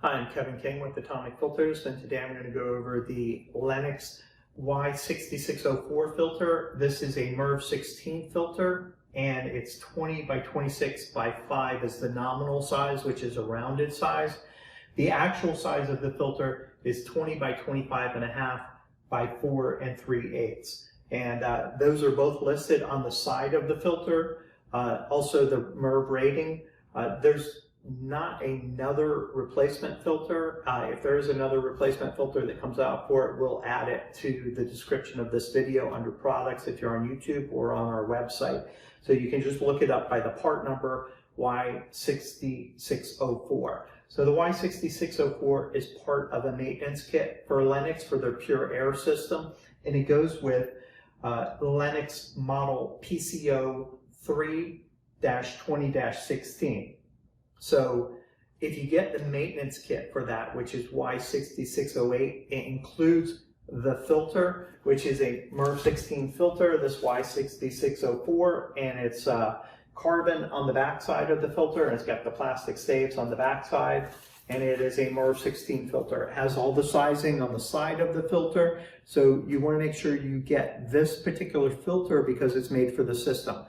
Hi, I'm Kevin King with Atomic Filters, and today I'm going to go over the Lennox Y6604 filter. This is a MERV 16 filter, and it's 20 by 26 by 5 is the nominal size, which is a rounded size. The actual size of the filter is 20 by 25.5 by 4 3/8. And those are both listed on the side of the filter. Also the MERV rating. There's not another replacement filter. If there is another replacement filter that comes out for it, we'll add it to the description of this video under products if you're on YouTube or on our website. So you can just look it up by the part number Y6604. So the Y6604 is part of a maintenance kit for Lennox for their pure air system, and it goes with Lennox model PCO3-20-16. So if you get the maintenance kit for that, which is Y6608, it includes the filter, which is a MERV 16 filter, this Y6604, and it's carbon on the back side of the filter, and it's got the plastic staves on the back side, and it is a MERV 16 filter. It has all the sizing on the side of the filter, so you want to make sure you get this particular filter because it's made for the system.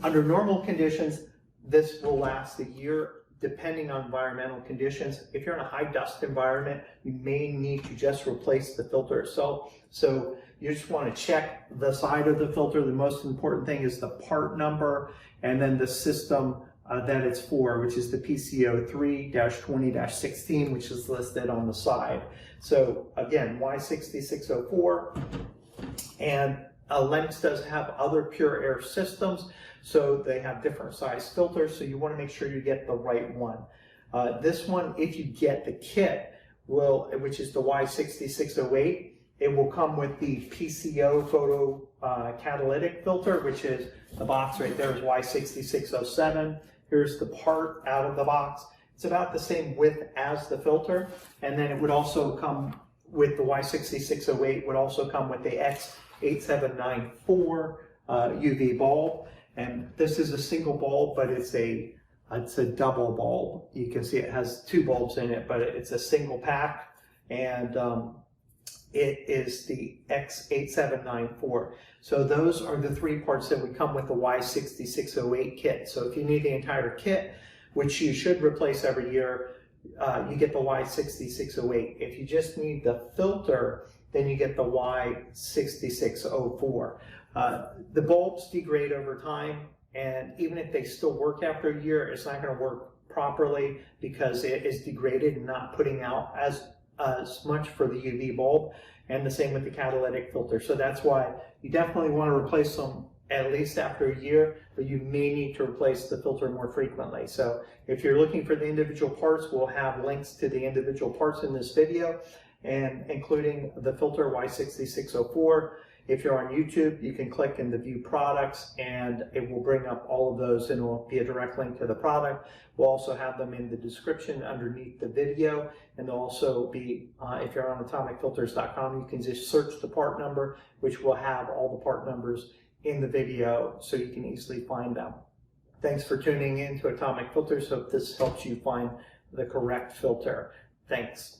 Under normal conditions, this will last a year, depending on environmental conditions. If you're in a high dust environment, you may need to just replace the filter itself. So you just want to check the side of the filter. The most important thing is the part number and then the system that it's for, which is the PCO3-20-16, which is listed on the side. So again, Y6604, and Lennox does have other pure air systems, so they have different size filters, so you want to make sure you get the right one. This one, if you get the kit, which is the Y6608, it will come with the PCO photo catalytic filter, which is the box right there is Y6607. Here's the part out of the box. It's about the same width as the filter, and then it would also come with the Y6608, would also come with the X8794 UV bulb. And this is a single bulb, but it's a double bulb. You can see it has two bulbs in it, but it's a single pack, and it is the X8794. So those are the three parts that would come with the Y6608 kit. So if you need the entire kit, which you should replace every year, you get the Y6608. If you just need the filter, then you get the Y6604. The bulbs degrade over time, and even if they still work after a year, it's not going to work properly because it is degraded and not putting out as much for the UV bulb, and the same with the catalytic filter. So that's why you definitely want to replace them at least after a year, but you may need to replace the filter more frequently. So if you're looking for the individual parts, we'll have links to the individual parts in this video, and including the filter Y6604. If you're on YouTube, you can click in the View Products, and it will bring up all of those, and it will be a direct link to the product. We'll also have them in the description underneath the video, and they'll also be, if you're on atomicfilters.com, you can just search the part number, which will have all the part numbers in the video, so you can easily find them. Thanks for tuning in to Atomic Filters. Hope this helps you find the correct filter. Thanks.